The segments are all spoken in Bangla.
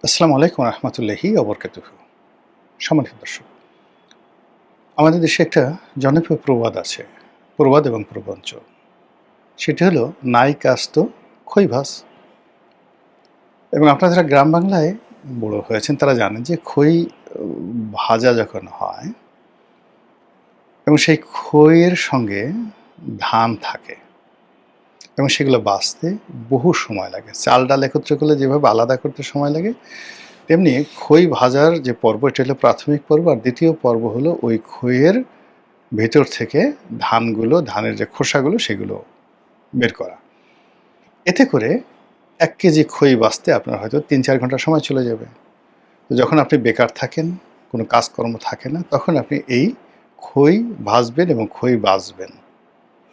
আসসালামু আলাইকুম রহমতুল্লাহি ওবরকাতুহু। সম্মানিত দর্শক, আমাদের দেশে একটা জনপ্রিয় প্রবাদ আছে, প্রবাদ এবং প্রবঞ্চ। সেটি হলো নাই কাস্ত খই ভাস। এবং আপনারা যারা গ্রাম বাংলায় বড় হয়েছেন তারা জানেন যে খই ভাজা যখন হয় এবং সেই খইয়ের সঙ্গে ধান থাকে এবং সেগুলো বাছতে বহু সময় লাগে। চাল ডাল একত্র করলে যেভাবে আলাদা করতে সময় লাগে, তেমনি খই ভাজার যে পর্ব, এটা হলো প্রাথমিক পর্ব। আর দ্বিতীয় পর্ব হলো ওই খইয়ের ভেতর থেকে ধানের যে খোসাগুলো সেগুলো বের করা। এতে করে ১ কেজি খই বাছতে আপনার হয়তো ৩-৪ ঘন্টা সময় চলে যাবে। তো যখন আপনি বেকার থাকেন, কোনো কাজকর্ম থাকে না, তখন আপনি এই খই ভাজবেন এবং খই বাছবেন।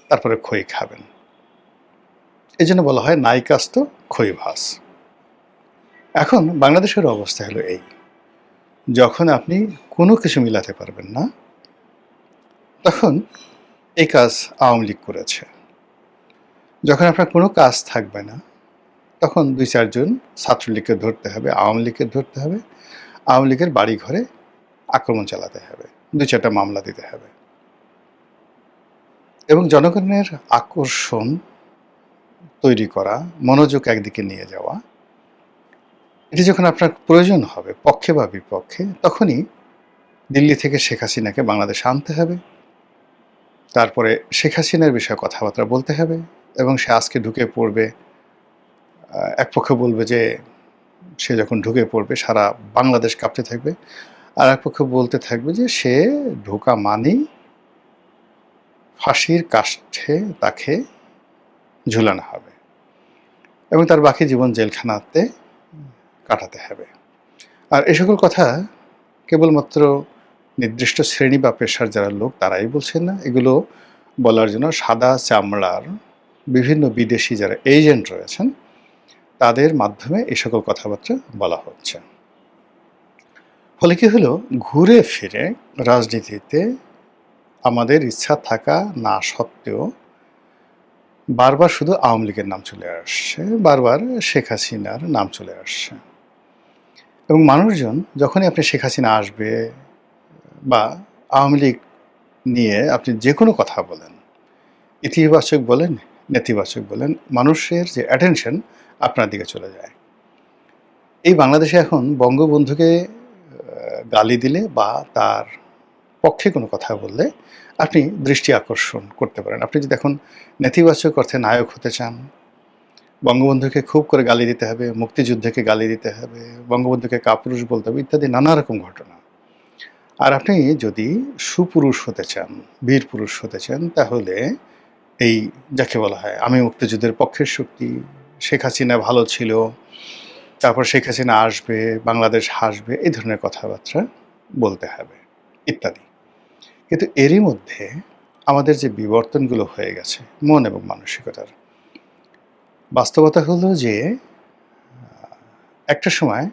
তারপরে খই খাবেন। এজন্য বলা হয় নাই কাস্ত খই ভাজ। এখন বাংলাদেশের অবস্থা হলো এই, যখন আপনি কোনো কিছু মিলাতে পারবেন না, তখন এই কাজ আওয়ামী লীগ করেছে। যখন আপনার কোনো কাজ থাকবে না, তখন ২-৪ জন ছাত্রলীগকে ধরতে হবে, আওয়ামী লীগকে ধরতে হবে, আওয়ামী লীগের বাড়ি ঘরে আক্রমণ চালাতে হবে, ২-৪টা মামলা দিতে হবে। এবং জনগণের আকর্ষণ তৈরি করা, মনোযোগ একদিকে নিয়ে যাওয়া, এটি যখন আপনার প্রয়োজন হবে পক্ষে বা বিপক্ষে, তখনই দিল্লি থেকে শেখ হাসিনাকে বাংলাদেশে আনতে হবে। তারপরে শেখ হাসিনার বিষয়ে কথাবার্তা বলতে হবে এবং সে আজকে ঢুকে পড়বে। এক পক্ষ বলবে যে সে যখন ঢুকে পড়বে সারা বাংলাদেশ কাঁপতে থাকবে। আর এক পক্ষ বলতে থাকবে যে সে ঢোকা মানেই ফাঁসির কাষ্ঠে তাকে ঝুলানো হবে এবং তার বাকি জীবন জেলখানাতে কাটাতে হবে। আর এ সকল কথা কেবলমাত্র নির্দিষ্ট শ্রেণী বা পেশার যারা লোক তারাই বলছেন না, এগুলো বলার জন্য সাদা চামড়ার বিভিন্ন বিদেশি যারা এজেন্ট রয়েছেন তাদের মাধ্যমে এই সকল কথাবার্তা বলা হচ্ছে। ফলে কি হলো, ঘুরে ফিরে রাজনীতিতে আমাদের ইচ্ছা থাকা না সত্ত্বেও বারবার শুধু আওয়ামী লীগের নাম চলে আসছে, বারবার শেখ হাসিনার নাম চলে আসছে। এবং মানুষজন যখনই আপনি শেখ হাসিনা আসবে বা আওয়ামী লীগ নিয়ে আপনি যে কোনো কথা বলেন, ইতিবাচক বলেন, নেতিবাচক বলেন, মানুষের যে অ্যাটেনশন আপনার দিকে চলে যায়। এই বাংলাদেশে এখন বঙ্গবন্ধুকে গালি দিলে বা তার পক্ষে কোনো কথা বললে আপনি দৃষ্টি আকর্ষণ করতে পারেন। আপনি যদি এখন নেতিবাচক অর্থে নায়ক হতে চান, বঙ্গবন্ধুকে খুব করে গালি দিতে হবে, মুক্তিযুদ্ধকে গালি দিতে হবে, বঙ্গবন্ধুকে কাপুরুষ বলতে হবে, ইত্যাদি নানা রকম ঘটনা। আর আপনি যদি সুপুরুষ হতে চান, বীর পুরুষ হতে চান, তাহলে এই যাকে বলা হয় আমি মুক্তিযুদ্ধের পক্ষের শক্তি, শেখ হাসিনা ভালো ছিল, তারপর শেখ হাসিনা আসবে, বাংলাদেশ হাসবে, এই ধরনের কথাবার্তা বলতে হবে ইত্যাদি। কিন্তু এরই মধ্যে আমাদের যে বিবর্তনগুলো হয়ে গেছে মন এবং মানসিকতার, বাস্তবতা হলো যে একটা সময়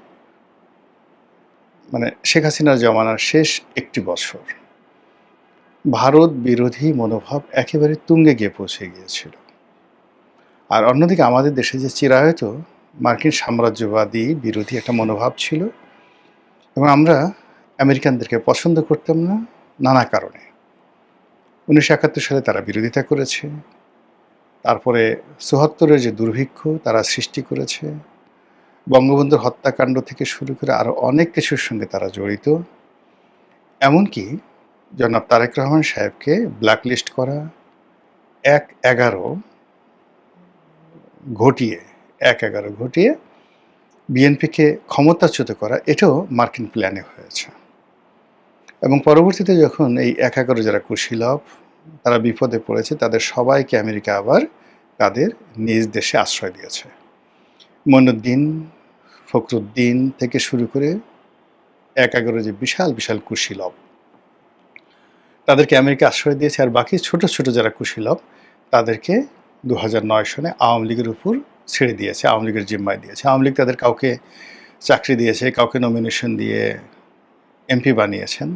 মানে শেখ হাসিনার জমানার শেষ একটি বছর ভারত বিরোধী মনোভাব একেবারে তুঙ্গে গিয়ে পৌঁছে গিয়েছিল। আর অন্যদিকে আমাদের দেশে যে চিরায়ত মার্কিন সাম্রাজ্যবাদী বিরোধী একটা মনোভাব ছিল এবং আমরা আমেরিকানদেরকে পছন্দ করতাম না নানা কারণে। ১৯৭১ সালে তারা বিরোধিতা করেছে, তারপরে ৭৪-এর যে দুর্ভিক্ষ তারা সৃষ্টি করেছে, বঙ্গবন্ধুর হত্যাকাণ্ড থেকে শুরু করে আরও অনেক কিছুর সঙ্গে তারা জড়িত। এমনকি জনাব তারেক রহমান সাহেবকে ব্ল্যাকলিস্ট করা, ১-১১ ঘটিয়ে ১-১১ ঘটিয়ে বিএনপিকে ক্ষমতাচ্যুত করা, এটাও মার্কিন প্ল্যানে হয়েছে। এবং পরবর্তীতে যখন এই ১-১১ যারা কুশীলব তারা বিপদে পড়েছে, তাদের সবাইকে আমেরিকা আবার তাদের নিজ দেশে আশ্রয় দিয়েছে। মঈনুদ্দিন, ফখরুদ্দিন থেকে শুরু করে ১-১১ যে বিশাল বিশাল কুশীলব তাদেরকে আমেরিকা আশ্রয় দিয়েছে। আর বাকি ছোট ছোট যারা কুশীলব তাদেরকে ২০০৯ সনে আওয়ামী লীগের উপর ছেড়ে দিয়েছে, আওয়ামী লীগের জিম্মায় দিয়েছে। আওয়ামী লীগ তাদের কাউকে চাকরি দিয়েছে, কাউকে নমিনেশন দিয়ে এমপি বানিয়েছেন,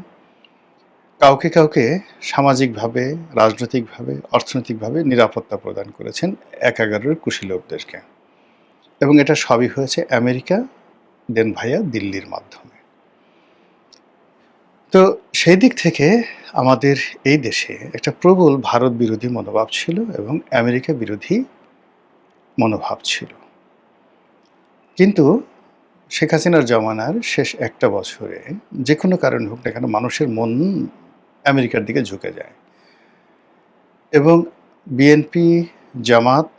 কাউকে কাউকে সামাজিকভাবে, রাজনৈতিকভাবে, অর্থনৈতিকভাবে নিরাপত্তা প্রদান করেছেন ১-১১ কুশীলবদেরকে। এবং এটা সবই হয়েছে আমেরিকা দেন ভাইয়া দিল্লির মাধ্যমে। তো সেই দিক থেকে আমাদের এই দেশে একটা প্রবল ভারত বিরোধী মনোভাব ছিল এবং আমেরিকা বিরোধী মনোভাব ছিল। কিন্তু শেখ হাসিনার জমানার শেষ একটা বছরে যেকোনো কারণে হোক না কেন মানুষের মন আমেরিকার দিকে ঝুঁকে যায় এবং বিএনপি, জামাত,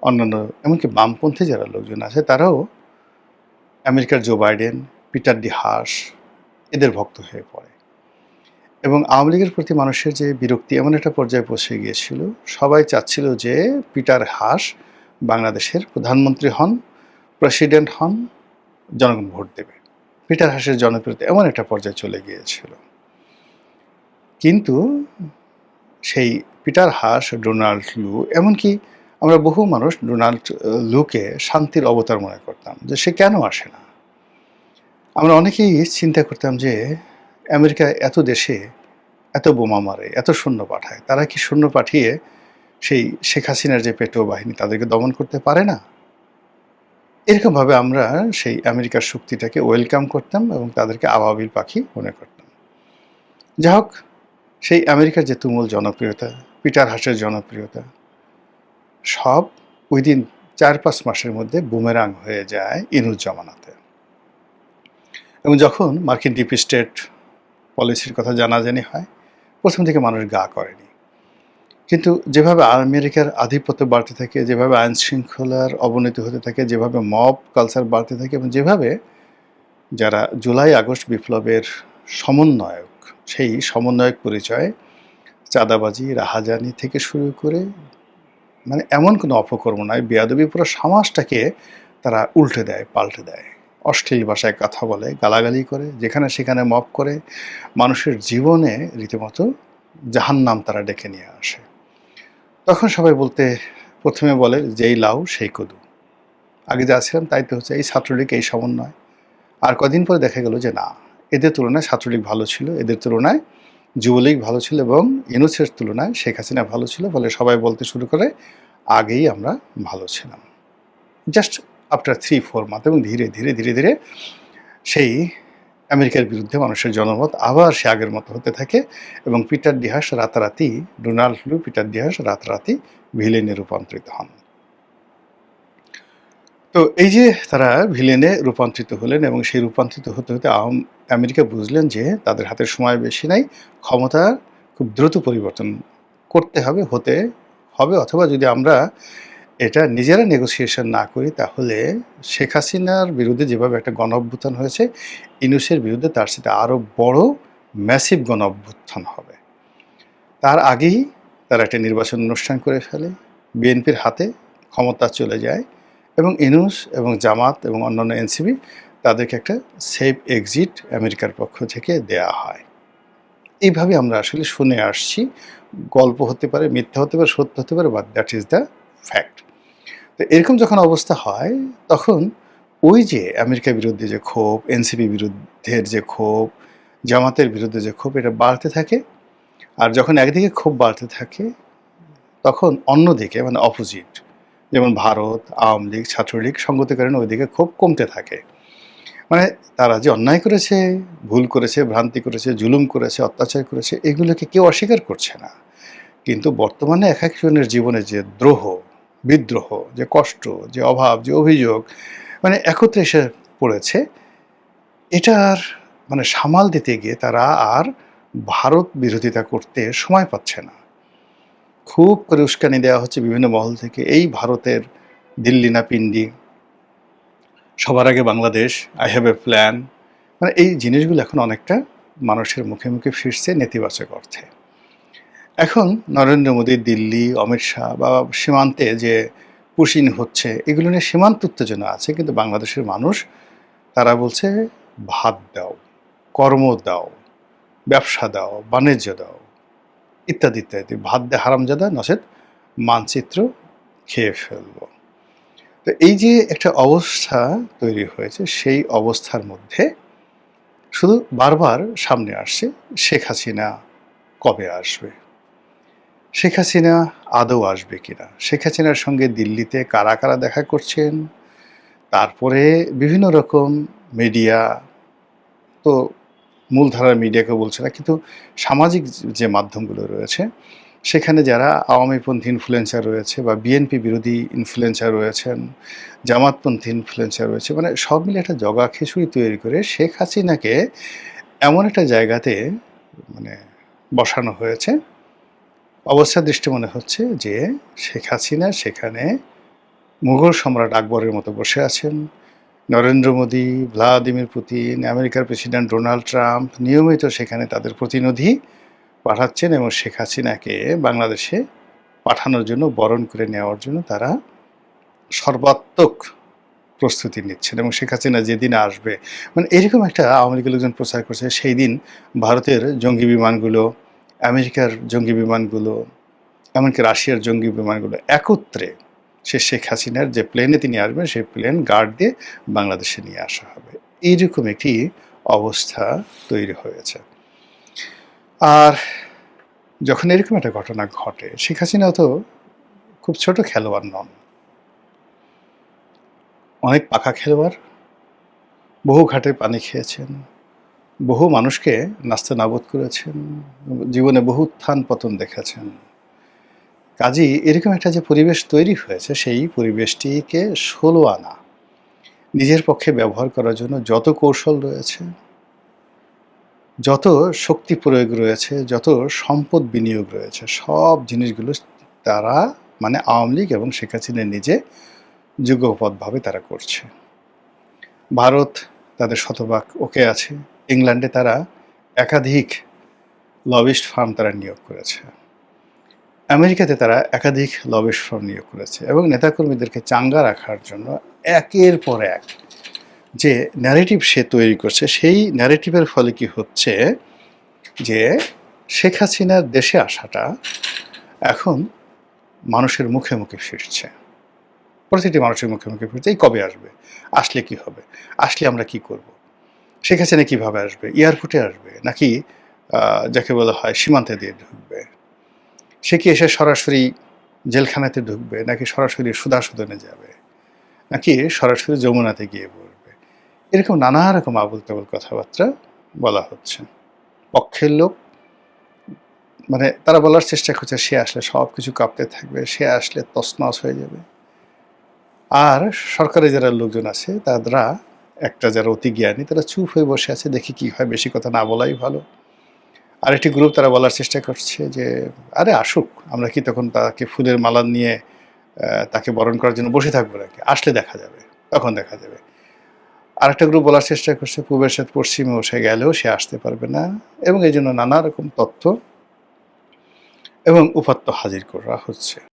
অন্যান্য এমনকি বামপন্থী যারা লোকজন আছে তারাও আমেরিকার Joe Biden, Peter D Haas এদের ভক্ত হয়ে পড়ে এবং আওয়ামী লীগের প্রতি মানুষের যে বিরক্তি এমন একটা পর্যায়ে পৌঁছে গিয়েছিল, সবাই চাচ্ছিল যে পিটার হাস বাংলাদেশের প্রধানমন্ত্রী হন, প্রেসিডেন্ট হন, জনগণ ভোট দেবে। পিটার হাসের জনপ্রিয়তা এমন একটা পর্যায়ে চলে গিয়েছিল। কিন্তু সেই পিটার হাস, ডোনাল্ড লু, এমনকি আমরা বহু মানুষ ডোনাল্ড লুকে শান্তির অবতার মনে করতাম যে সে কেন আসে না। আমরা অনেকেই চিন্তা করতাম যে আমেরিকা এত দেশে এত বোমা মারে, এত সৈন্য পাঠায়, তারা কি সৈন্য পাঠিয়ে সেই শেখ হাসিনার যে পেটো বাহিনী তাদেরকে দমন করতে পারে না? এরকমভাবে আমরা সেই আমেরিকার শক্তিটাকে ওয়েলকাম করতাম এবং তাদেরকে আবাবিল পাখি মনে করতাম। যাই হোক, সেই আমেরিকার যে তুমুল জনপ্রিয়তা, পিটার হাসের জনপ্রিয়তা, সব উইদিন 4-5 মাসের মধ্যে বুমেরাং হয়ে যায় ইনুস জমানাতে। এবং যখন মার্কিন ডিপ স্টেট পলিসির কথা জানাজানি হয়, প্রথম থেকে মানুষ গা করেনি। কিন্তু যেভাবে আমেরিকার আধিপত্য বাড়তে থাকে, যেভাবে আইন শৃঙ্খলার অবনতি হতে থাকে, যেভাবে মব কালচার বাড়তে থাকে এবং যেভাবে যারা জুলাই আগস্ট বিপ্লবের সমন্বয়ক, সেই সমন্বয়ক পরিচয়ে চাঁদাবাজি, রাহাজানি থেকে শুরু করে মানে এমন কোনো অপকর্ম নয়, বেয়াদবি পুরো সমাজটাকে তারা উল্টে দেয়, পাল্টে দেয়। অশ্লীল ভাষায় কথা বলে, গালাগালি করে, যেখানে সেখানে মব করে, মানুষের জীবনে রীতিমতো জাহান্নাম তারা ডেকে নিয়ে আসে। তখন সবাই বলতে প্রথমে বলে যেই লাউ সেই কদু। আগে যা ছিলাম তাই তো হচ্ছে, এই ছাত্রলীগ, এই সমন্বয়। আর কদিন পরে দেখা গেল যে না, এদের তুলনায় ছাত্রলীগ ভালো ছিল, এদের তুলনায় যুবলীগ ভালো ছিল এবং ইউনূসের তুলনায় শেখ হাসিনা ভালো ছিল বলে সবাই বলতে শুরু করে আগেই আমরা ভালো ছিলাম। জাস্ট আফটার 3-4 মান্থ এবং ধীরে ধীরে ধীরে ধীরে সেই আমেরিকার বিরুদ্ধে মানুষের জনমত আবার সে আগের মতো হতে থাকে এবং পিটার ডি হাস রাতারাতি, ডোনাল্ড লু, পিটার ডি হাস রাতারাতি ভিলেনে রূপান্তরিত হন। তো এই যে তারা ভিলেনে রূপান্তরিত হলেন এবং সেই রূপান্তরিত হতে হতে আমেরিকা বুঝলেন যে তাদের হাতে সময় বেশি নাই, ক্ষমতা খুব দ্রুত পরিবর্তন করতে হবে, হতে হবে, অথবা যদি আমরা এটা নিজেরা নেগোসিয়েশন না করি তাহলে শেখ হাসিনার বিরুদ্ধে যেভাবে একটা গণ অভ্যুত্থান হয়েছে, ইউনূসের বিরুদ্ধে তার সাথে আরও বড় ম্যাসিভ গণ অভ্যুত্থান হবে। তার আগেই তারা একটা নির্বাচন অনুষ্ঠান করে ফেলে, বিএনপির হাতে ক্ষমতা চলে যায় এবং ইউনূস এবং জামাত এবং অন্যান্য এনসিপি তাদেরকে একটা সেফ এক্সিট আমেরিকার পক্ষ থেকে দেয়া হয়। এইভাবে আমরা আসলে শুনে আসছি। গল্প হতে পারে, মিথ্যা হতে পারে, সত্য হতে পারে, but that is the fact. তো এরকম যখন অবস্থা হয় তখন ওই যে আমেরিকার বিরুদ্ধে যে ক্ষোভ, এনসিপি বিরুদ্ধের যে ক্ষোভ, জামাতের বিরুদ্ধে যে ক্ষোভ, এটা বাড়তে থাকে। আর যখন একদিকে ক্ষোভ বাড়তে থাকে তখন অন্যদিকে মানে অপোজিট, যেমন ভারত, আওয়ামী লীগ, ছাত্রলীগ সঙ্গতির কারণে ওইদিকে ক্ষোভ কমতে থাকে। মানে তারা যে অন্যায় করেছে, ভুল করেছে, ভ্রান্তি করেছে, জুলুম করেছে, অত্যাচার করেছে, এগুলোকে কেউ অস্বীকার করছে না। কিন্তু বর্তমানে এক একজনের জীবনে যে দ্রোহ, বিদ্রোহ, যে কষ্ট, যে অভাব, যে অভিযোগ মানে একত্রে এসে পড়েছে, এটার মানে সামাল দিতে গিয়ে তারা আর ভারত বিরোধিতা করতে সময় পাচ্ছে না। খুব করে উস্কানি দেওয়া হচ্ছে বিভিন্ন মহল থেকে, এই ভারতের দিল্লি না পিন্ডি, সবার আগে Bangladesh, I have a plan. মানে এই জিনিসগুলো এখন অনেকটা মানুষের মুখে মুখে ফিরছে নেতিবাচক অর্থে। এখন নরেন্দ্র মোদী দিল্লি, অমিত শাহ বা সীমান্তে যে পুশিং হচ্ছে, এগুলো নিয়ে সীমান্ত উত্তেজনা আছে, কিন্তু বাংলাদেশের মানুষ তারা বলছে ভাত দাও, কর্ম দাও, ব্যবসা দাও, বাণিজ্য দাও, ইত্যাদি ইত্যাদি। ভাত দে হারামজাদা, নচেৎ মানচিত্র খেয়ে ফেলবো। তো এই যে একটা অবস্থা তৈরি হয়েছে, সেই অবস্থার মধ্যে শুধু বারবার সামনে আসছে শেখ হাসিনা কবে আসবে, শেখ হাসিনা আদৌ আসবে কিনা, শেখ হাসিনার সঙ্গে দিল্লিতে কারা কারা দেখা করছেন, তারপরে বিভিন্ন রকম মিডিয়া তো মূলধারার মিডিয়াকে বলছে না, কিন্তু সামাজিক যে মাধ্যমগুলো রয়েছে সেখানে যারা আওয়ামীপন্থী ইনফ্লুয়েন্সার রয়েছে বা বিএনপি বিরোধী ইনফ্লুয়েন্সার রয়েছেন, জামাতপন্থী ইনফ্লুয়েন্সার রয়েছে, মানে সব মিলে একটা জগা খিচুড়ি তৈরি করে শেখ হাসিনাকে এমন একটা জায়গাতে মানে বসানো হয়েছে, অবস্থা দৃষ্টি মনে হচ্ছে যে শেখ হাসিনা সেখানে মুঘল সম্রাট আকবরের মতো বসে আছেন। নরেন্দ্র মোদী, ভ্লাদিমির পুতিন, আমেরিকার প্রেসিডেন্ট ডোনাল্ড ট্রাম্প নিয়মিত সেখানে তাদের প্রতিনিধি পাঠাচ্ছেন এবং শেখ হাসিনাকে বাংলাদেশে পাঠানোর জন্য, বরণ করে নেওয়ার জন্য তারা সর্বাত্মক প্রস্তুতি নিচ্ছেন। এবং শেখ হাসিনা যেদিন আসবে, মানে এরকম একটা আওয়ামী লীগের লোকজন প্রচার করছে, সেই দিন ভারতের জঙ্গি বিমানগুলো, আমেরিকার জঙ্গি বিমানগুলো, এমনকি রাশিয়ার জঙ্গি বিমানগুলো একত্রে সে শেখ হাসিনার যে প্লেনে তিনি আসবেন সেই প্লেন গার্ড দিয়ে বাংলাদেশে নিয়ে আসা হবে। এইরকম একটি অবস্থা তৈরি হয়েছে। আর যখন এরকম একটা ঘটনা ঘটে, শেখ হাসিনা তো খুব ছোট খেলোয়াড় নন, অনেক পাকা খেলোয়াড়, বহু ঘাটে পানি খেয়েছেন, বহু মানুষকে নাস্তানাবুদ করেছেন, জীবনে বহু উত্থান পতন দেখেছেন। কাজেই এরকম একটা যে পরিবেশ তৈরি হয়েছে, সেই পরিবেশটিকে 16 আনা নিজের পক্ষে ব্যবহার করার জন্য যত কৌশল রয়েছে, যত শক্তি প্রয়োগ রয়েছে, যত সম্পদ বিনিয়োগ রয়েছে, সব জিনিসগুলো তারা মানে আওয়ামী লীগ এবং শেখ হাসিনা নিজে যুগপৎভাবে তারা করছে। ভারত তাদের শতভাগ ওকে আছে। ইংল্যান্ডে তারা একাধিক লবিস্ট ফার্ম তারা নিয়োগ করেছে। আমেরিকাতে তারা একাধিক লবিস্ট ফার্ম নিয়োগ করেছে এবং নেতাকর্মীদেরকে চাঙ্গা রাখার জন্য একের পর এক যে ন্যারেটিভ সে তৈরি করছে, সেই ন্যারেটিভের ফলে কি হচ্ছে যে শেখ হাসিনার দেশে আসাটা এখন মানুষের মুখে মুখে ফিরছে, প্রতিটি মানুষের মুখে মুখে ফিরছে। এই কবে আসবে, আসলে কি হবে, আসলে আমরা কি করব, শেখ হাসিনা কীভাবে আসবে, এয়ারপোর্টে আসবে নাকি যাকে বলা হয় সীমান্তে দিয়ে ঢুকবে, সে কি এসে সরাসরি জেলখানাতে ঢুকবে নাকি সরাসরি সুধাসদনে যাবে নাকি সরাসরি যমুনাতে গিয়ে পড়বে, এরকম নানা রকম আবুল তাবুল কথাবার্তা বলা হচ্ছে। পক্ষের লোক মানে তারা বলার চেষ্টা করছে সে আসলে সব কিছু কাঁপতে থাকবে, সে আসলে তছনছ হয়ে যাবে। আর সরকারের যারা লোকজন আছে তারা একটা যারা অতি জ্ঞানী তারা চুপ হয়ে বসে আছে, দেখি কি হয়, বেশি কথা না বলাই ভালো। আরেকটি গ্রুপ তারা বলার চেষ্টা করছে যে আরে আসুক, আমরা কি তখন তাকে ফুলের মালা নিয়ে তাকে বরণ করার জন্য বসে থাকবো নাকি, আসলে দেখা যাবে, তখন দেখা যাবে। আরেকটা গ্রুপ বলার চেষ্টা করছে পূবের সাথে পশ্চিমে বসে গেলেও সে আসতে পারবে না, এবং এই জন্য নানা রকম তথ্য এবং উপাত্ত হাজির করা হচ্ছে।